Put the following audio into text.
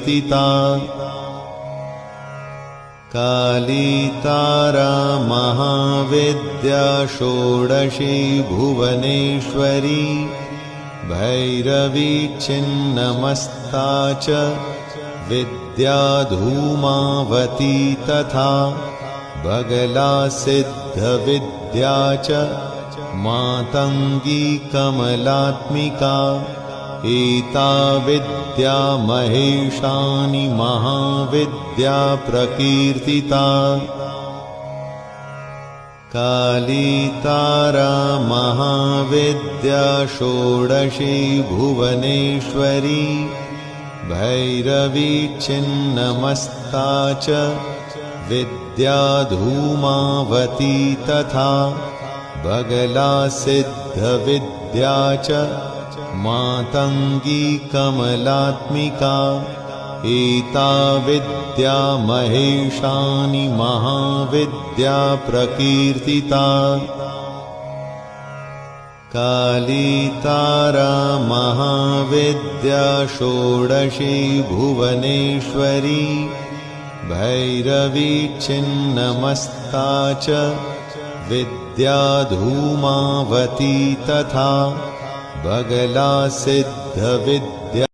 प्रकीर्तिता। काली तारा महाविद्या षोडशी भुवनेश्वरी, भैरवी छिन्नमस्ता च विद्या धूमावती तथा। बगला सिद्धविद्या च मातंगी कमलात्मिका। एता विद्या महेशानि महाविद्या प्रकीर्तिता। काली तारा महाविद्या षोडशी भुवनेश्वरी, भैरवी छिन्नमस्ता च विद्या धूमावती तथा। बगला सिद्धविद्या च मातंगी कमलात्मिका। एता विद्या महेशानि महाविद्या प्रकीर्तिता। काली तारा महाविद्या षोडशी भुवनेश्वरी, भैरवी छिन्नमस्ता च विद्या धूमावती तथा। बगला सिद्धविद्या